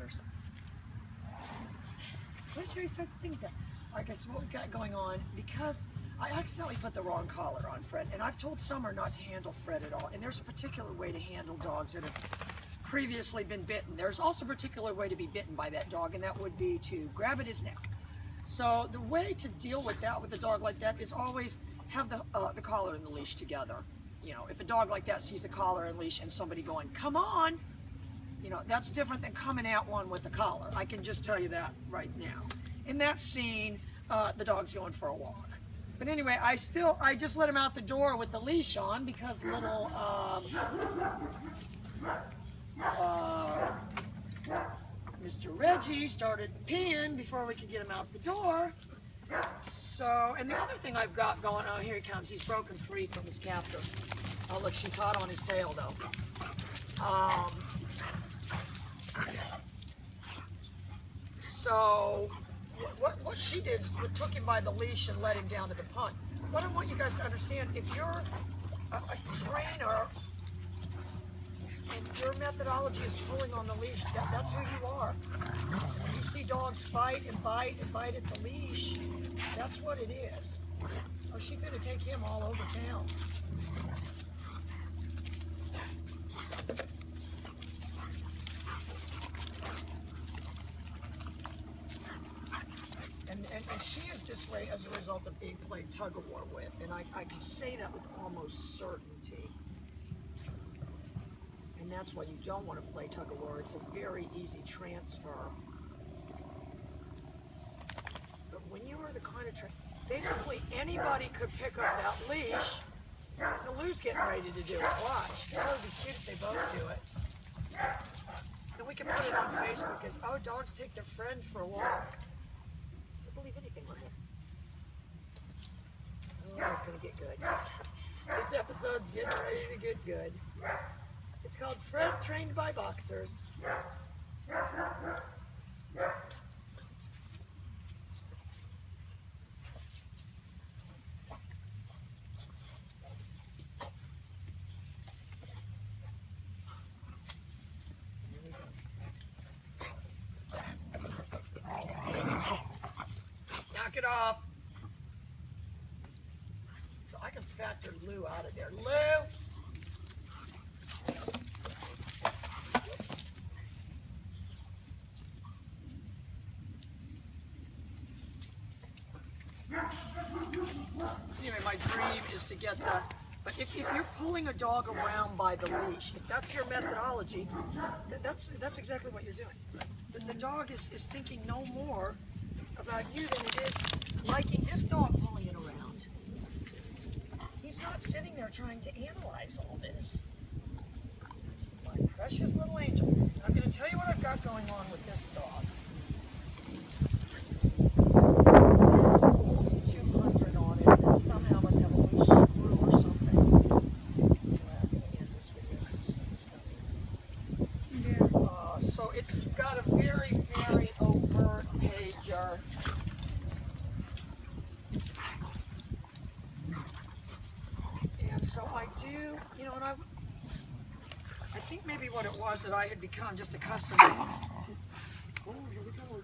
collars. What did you start to think that? I guess what we've got going on, because I accidentally put the wrong collar on Fred, and I've told Summer not to handle Fred at all, and there's a particular way to handle dogs that have previously been bitten. There's also a particular way to be bitten by that dog, and that would be to grab at his neck. So the way to deal with that with a dog like that is always have the collar and the leash together. You know, if a dog like that sees the collar and leash and somebody going, come on, you know, that's different than coming at one with the collar. I can just tell you that right now. In that scene, the dog's going for a walk. But anyway, I just let him out the door with the leash on because little Mr. Reggie started peeing before we could get him out the door. So, and the other thing I've got going on, here he comes, he's broken free from his captor. Oh look, she's hot on his tail though. So, what she did is took him by the leash and let him down to the pond. What I want you guys to understand, if you're a trainer and your methodology is pulling on the leash, that's who you are. When you see dogs fight and bite at the leash, that's what it is. Oh, she's gonna take him all over town. And she is this way as a result of being played tug-of-war with, and I can say that with almost certainty. And that's why you don't want to play tug-of-war. It's a very easy transfer. But when you are the kind of basically anybody could pick up that leash. And Lou's getting ready to do it. Watch. It would be cute if they both do it. And we can put it on Facebook as, oh, dogs take their friend for a walk. Believe anything like that. Oh, it's gonna get good. This episode's getting ready to get good. It's called Fred Trained by Boxers. Knock it off. So I can factor Lou out of there. Lou! Anyway, my dream is to get the, but if you're pulling a dog around by the leash, if that's your methodology, that's exactly what you're doing. The dog is thinking no more about you than it is liking this dog pulling it around. He's not sitting there trying to analyze all this. My precious little angel. I'm going to tell you what I've got going on with this dog. There's 200 on it and somehow must have a loose screw or something. I'm going to end this video because so it's got a very, very overt pager. And so I do, you know, and I think maybe what it was that I had become just accustomed to. Oh, here we go.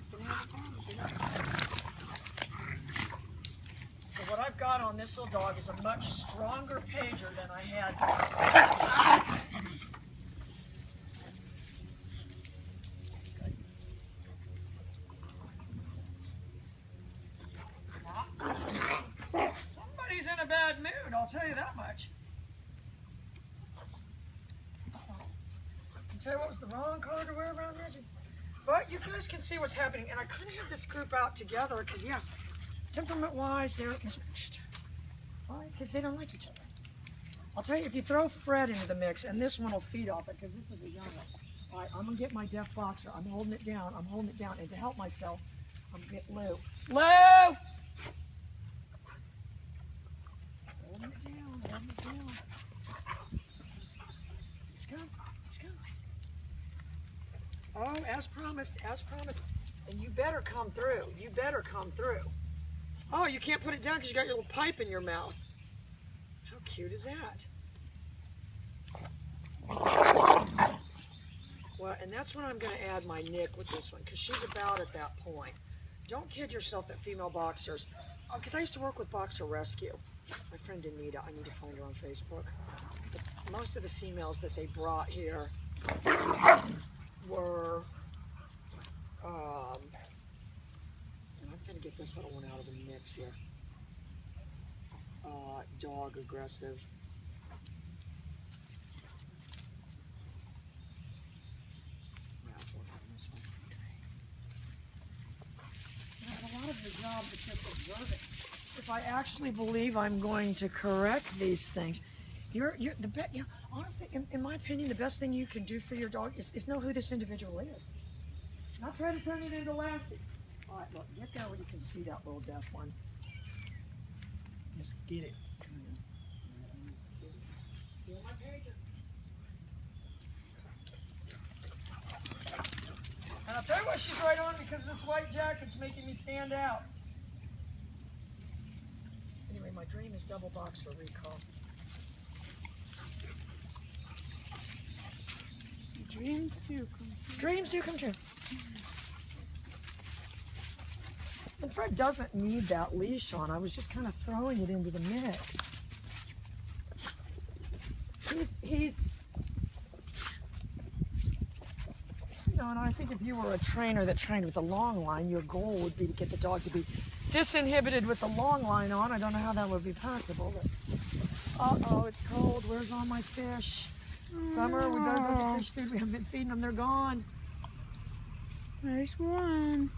So what I've got on this little dog is a much stronger pager than I had. Somebody's in a bad mood, I'll tell you that much. I can tell you what was the wrong color to wear around Reggie. But you guys can see what's happening, and I kind of have this group out together because, yeah, temperament-wise, they're mismatched. Why? Because they don't like each other. I'll tell you, if you throw Fred into the mix, and this one will feed off it because this is a young one. All right, I'm going to get my deaf boxer. I'm holding it down. And to help myself, I'm going to get Lou. Lou! Holding it down. She comes. Oh, as promised. And you better come through. Oh, you can't put it down because you got your little pipe in your mouth. How cute is that? Well, and that's when I'm going to add my Nick with this one, because she's about at that point. Don't kid yourself that female boxers, because I used to work with Boxer Rescue. My friend Anita, I need to find her on Facebook. But most of the females that they brought here were, and I'm going to get this little one out of the mix here. Dog aggressive. A lot of the job is just observing. If I actually believe I'm going to correct these things, honestly, in my opinion, the best thing you can do for your dog is know who this individual is. Not try to turn it into Lassie. All right, look, get down where you can see that little deaf one. Just get it. Feel my pager. And I'll tell you what, she's right on because this white jacket's making me stand out. Anyway, my dream is double boxer recall. Dreams do come true. Dreams do come true. And Fred doesn't need that leash on. I was just kind of throwing it into the mix. He's you know, and I think if you were a trainer that trained with a long line, your goal would be to get the dog to be disinhibited with the long line on. I don't know how that would be possible, but uh-oh, it's cold. Where's all my fish? Summer, we better go get fish food. We haven't been feeding them. They're gone. There's one.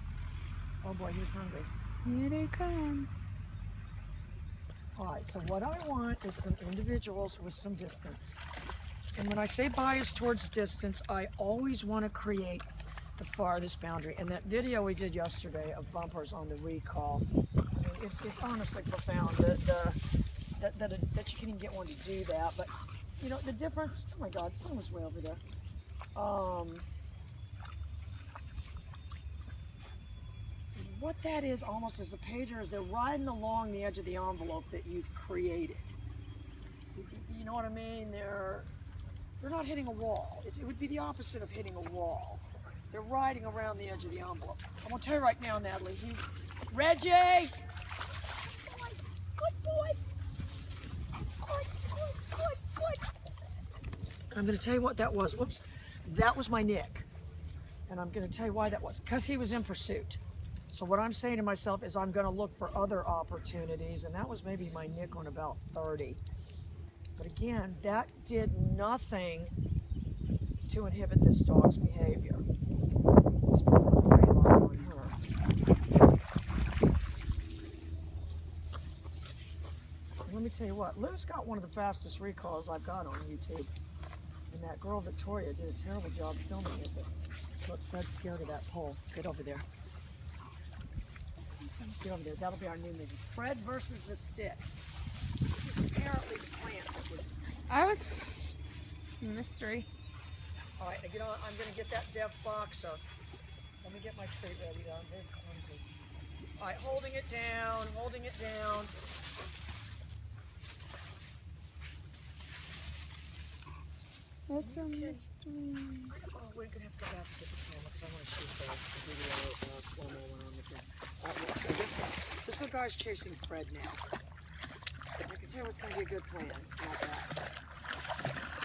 Oh boy, he's hungry. Here they come. All right, so what I want is some individuals with some distance. And when I say bias towards distance, I always want to create the farthest boundary. And that video we did yesterday of bumpers on the recall, I mean, it's honestly profound that you can even get one to do that. But, you know, the difference, oh my God, someone's way over there. What that is almost as a pager is they're riding along the edge of the envelope that you've created. You know what I mean? They're not hitting a wall. It would be the opposite of hitting a wall. They're riding around the edge of the envelope. I'm gonna tell you right now, Natalie, he's Reggie! Good boy! Good. I'm gonna tell you what that was. Whoops. That was my Nick. And I'm gonna tell you why that was. Because he was in pursuit. So what I'm saying to myself is I'm going to look for other opportunities, and that was maybe my Nick on about 30. But again, that did nothing to inhibit this dog's behavior. Let's put a gray line on her. Let me tell you what, Lou's got one of the fastest recalls I've got on YouTube. And that girl Victoria did a terrible job filming it, but look, Fred's scared of that pole. Get over there. Get over there. That'll be our new movie. Fred versus the stick. This is apparently the plan. It's a mystery. All right, I'm going to get that deaf boxer. Let me get my treat ready. I'm very clumsy. All right, holding it down, holding it down. It's a mystery. Oh, we're going to have to go back and get the camera because I want to shoot the video slow-mo when I'm with you. So this little guy's chasing Fred now. I can tell it's going to be a good plan. Not that.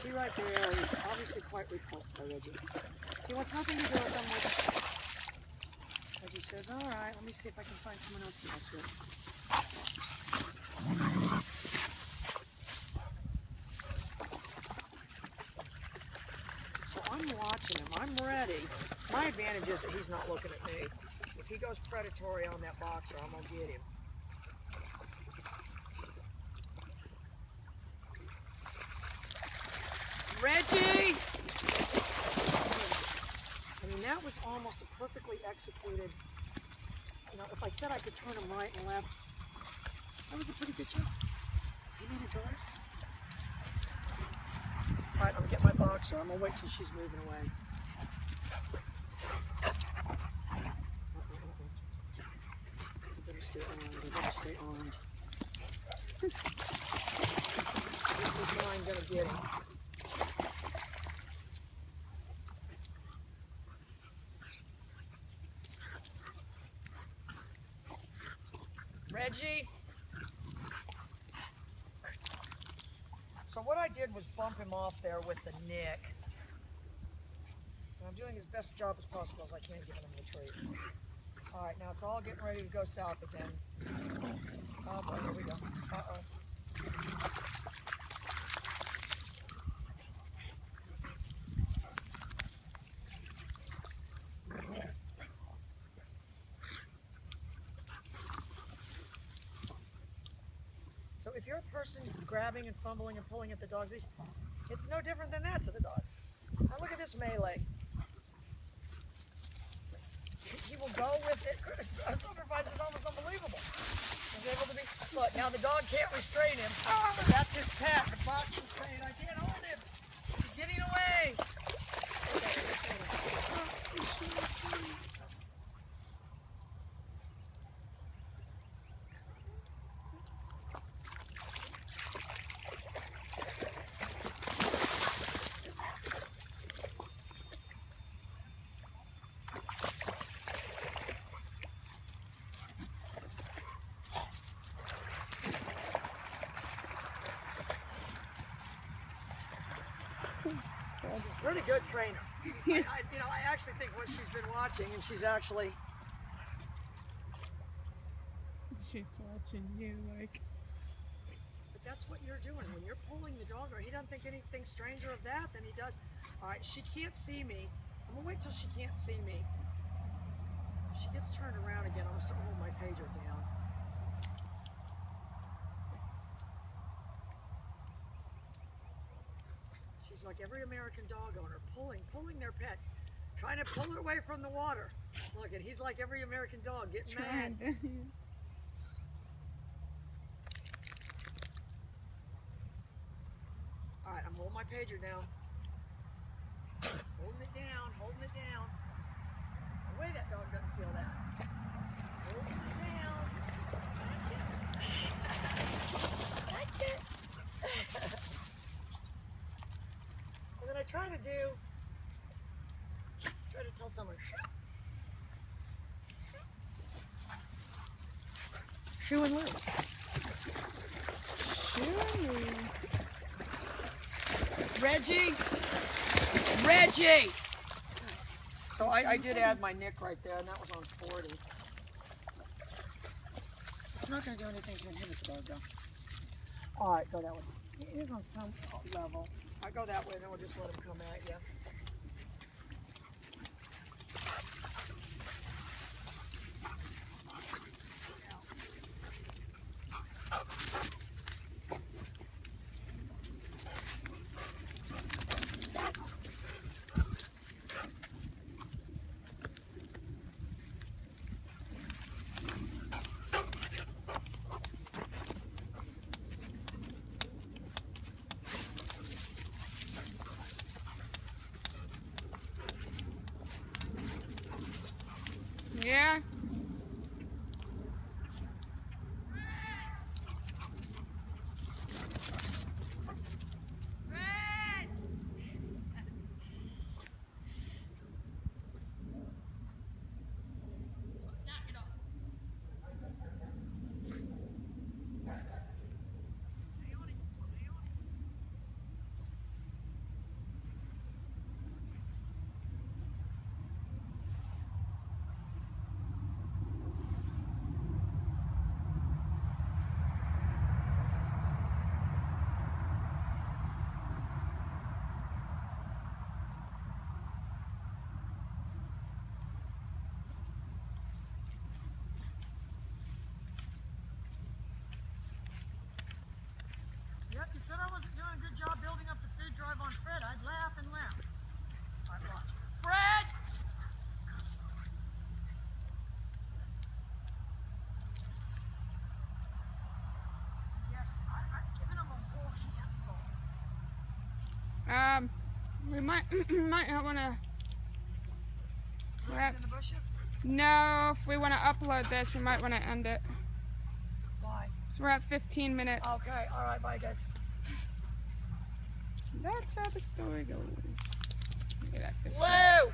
See right there, he's obviously quite repulsed by Reggie. He wants nothing to do with him. Reggie says, all right, let me see if I can find someone else to mess with. So I'm watching him. I'm ready. My advantage is that he's not looking at me. If he goes predatory on that boxer, I'm going to get him. Reggie! I mean, that was almost a perfectly executed, you know, if I said I could turn him right and left, that was a pretty good job. He made it good. All right, I'm going to get my boxer. I'm going to wait till she's moving away. Stay armed. This is mine, gonna get him. Reggie. So what I did was bump him off there with the nick. And I'm doing as best job as possible as I can giving him the treats. All right, now it's all getting ready to go south again. Oh boy, here we go. Uh-oh. So if you're a person grabbing and fumbling and pulling at the dog's leash, it's no different than that to the dog. Now look at this melee. He will go with it. Otherwise, it's almost unbelievable. He's able to be. Look, now the dog can't restrain him. That's his pet. The fox is saying, I can't hold him. He's getting away. She's a pretty good trainer. I actually think what she's been watching, and she's actually. She's watching you like. But that's what you're doing when you're pulling the dog, or he doesn't think anything stranger of that than he does. All right, she can't see me. I'm gonna wait till she can't see me. If she gets turned around again, I'm gonna start holding my pager down. She's like every American dog owner, pulling their pet, trying to pull it away from the water. Look, and he's like every American dog, getting mad. All right, I'm holding my pager down. Holding it down, holding it down. No way that dog doesn't feel that. Holding it down. That's it. That's it. And then I try to tell someone, shoo and loose. Shoo. Reggie! Reggie! So I did add my nick right there, and that was on 40. It's not going to do anything to inhibit the dog, though. All right, go that way. It is on some level. I go that way, and then we'll just let him come at you. Yeah. Yep, you said I wasn't doing a good job building up the food drive on Fred. I'd laugh and laugh. All right, watch. Fred! Yes, I've given him a whole handful. We might not want to. In the bushes? No, if we want to upload this, we might want to end it. Why? So we're at 15 minutes. Okay, all right, bye guys. That's how the story goes. Look at that 15. Whoa!